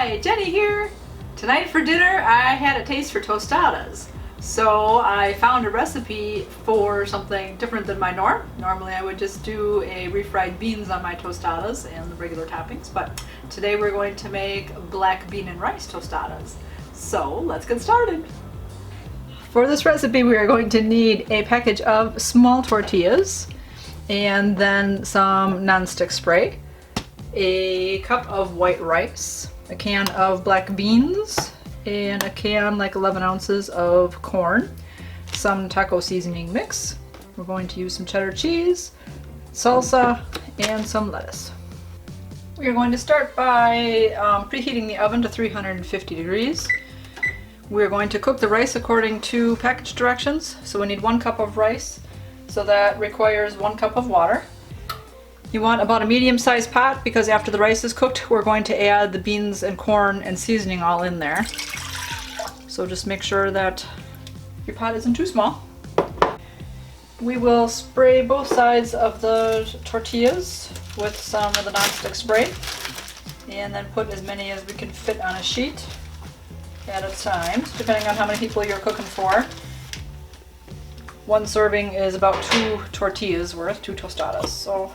Hi, Jenny here. Tonight for dinner I had a taste for tostadas. So I found a recipe for something different than my norm. Normally I would just do a refried beans on my tostadas and the regular toppings, but today we're going to make black bean and rice tostadas. So let's get started. For this recipe we are going to need a package of small tortillas and then some non-stick spray, a cup of white rice, a can of black beans, and a can like 11 ounces of corn, some taco seasoning mix. We're going to use some cheddar cheese, salsa, and some lettuce. We are going to start by preheating the oven to 350 degrees. We're going to cook the rice according to package directions. So we need 1 cup of rice, so that requires 1 cup of water. You want about a medium-sized pot because after the rice is cooked, we're going to add the beans and corn and seasoning all in there. So just make sure that your pot isn't too small. We will spray both sides of the tortillas with some of the non-stick spray and then put as many as we can fit on a sheet at a time, depending on how many people you're cooking for. 1 serving is about 2 tortillas worth, 2 tostadas. So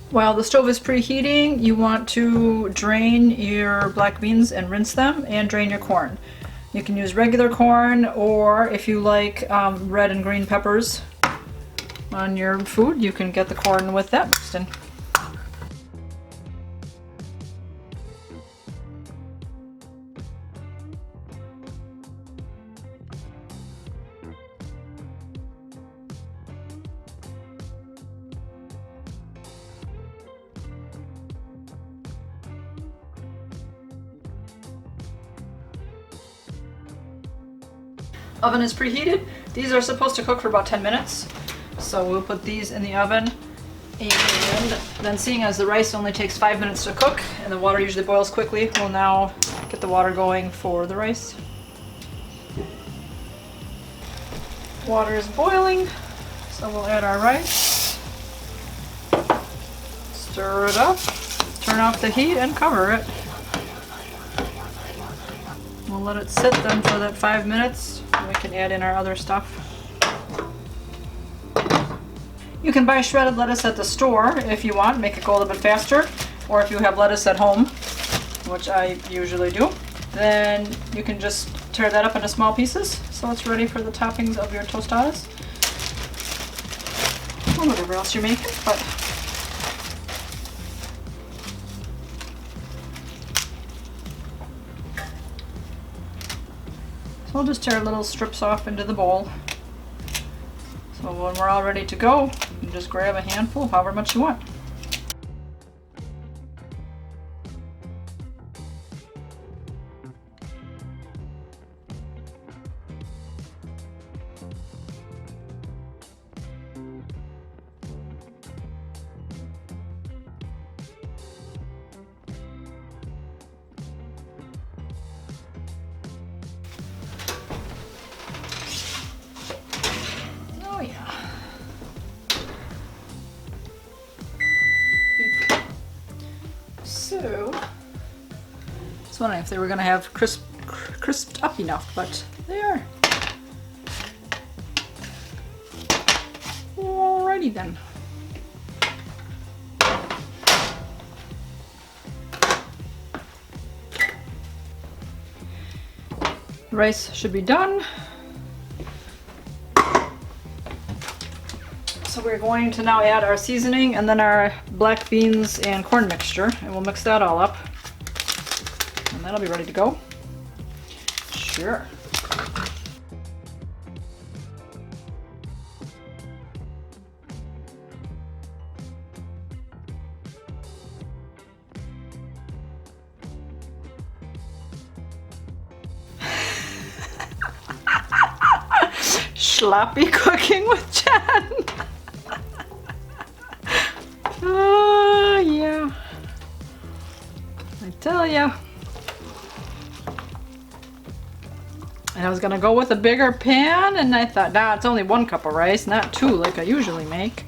while the stove is preheating, you want to drain your black beans and rinse them, and drain your corn. You can use regular corn, or if you like red and green peppers on your food, you can get the corn with that mixed in. Oven is preheated. These are supposed to cook for about 10 minutes. So we'll put these in the oven, and then seeing as the rice only takes 5 minutes to cook and the water usually boils quickly, we'll now get the water going for the rice. Water is boiling, so we'll add our rice. Stir it up, turn off the heat and cover it. We'll let it sit then for that 5 minutes. We can add in our other stuff. You can buy shredded lettuce at the store if you want, make it go a little bit faster, or if you have lettuce at home, which I usually do, then you can just tear that up into small pieces so it's ready for the toppings of your tostadas or whatever else you're making. But we'll just tear little strips off into the bowl. So when we're all ready to go, you just grab a handful, however much you want. Oh yeah. So, I was wondering if they were going to have crisped up enough, but they are. Alrighty then. The rice should be done. So we're going to now add our seasoning and then our black beans and corn mixture, and we'll mix that all up. And that'll be ready to go. Sure. Sloppy cooking with Jen. Oh, yeah. I tell ya. And I was gonna go with a bigger pan, and I thought, nah, it's only 1 cup of rice, not 2 like I usually make.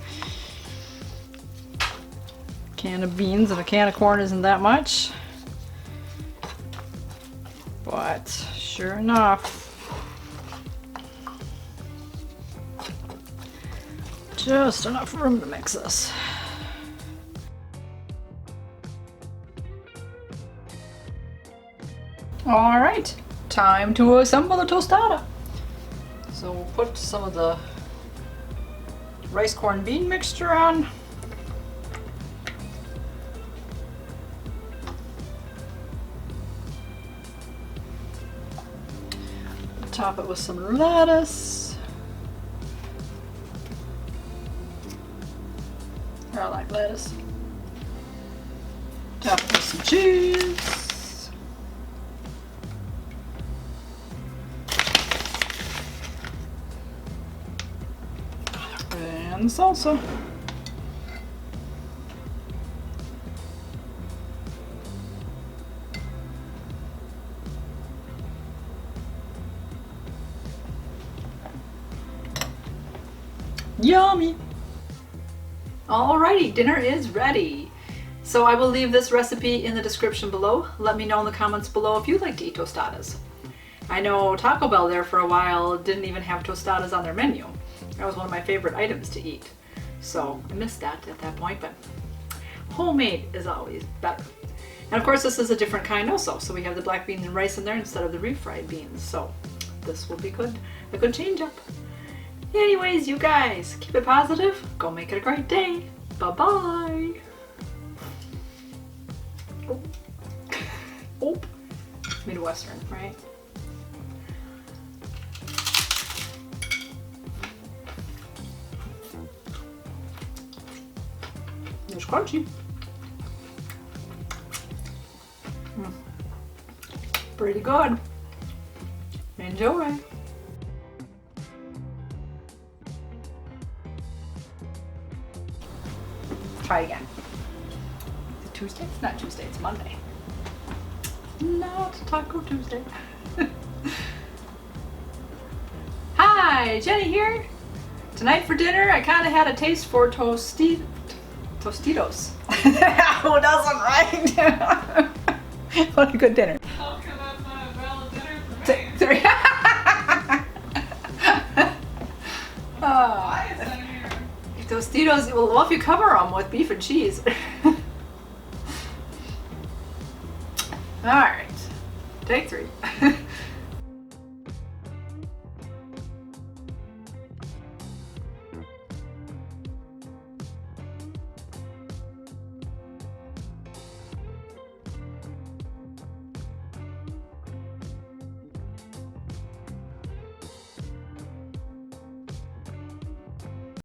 Can of beans and a can of corn isn't that much. But sure enough, just enough room to mix this. All right, time to assemble the tostada. So we'll put some of the rice corn bean mixture on. Top it with some lettuce. I like lettuce. Top it with some cheese. And salsa. Yummy! Alrighty, dinner is ready. So I will leave this recipe in the description below. Let me know in the comments below if you'd like to eat tostadas. I know Taco Bell there for a while didn't even have tostadas on their menu. That was one of my favorite items to eat. So I missed that at that point, but homemade is always better. And of course this is a different kind also. So we have the black beans and rice in there instead of the refried beans. So this will be good, a good change up. Anyways, you guys, keep it positive. Go make it a great day. Bye-bye. Oh. Oh. Midwestern, right? It's crunchy. Pretty good. Enjoy. Try again. Is it Tuesday? It's not Tuesday, it's Monday. Not Taco Tuesday. Hi, Jenny here. Tonight for dinner, I kind of had a taste for Tostitos. Who doesn't, right? What a good dinner. How come that's not a valid dinner for me? Why is that here? Tostitos, well, if you cover them with beef and cheese. Alright, take 3.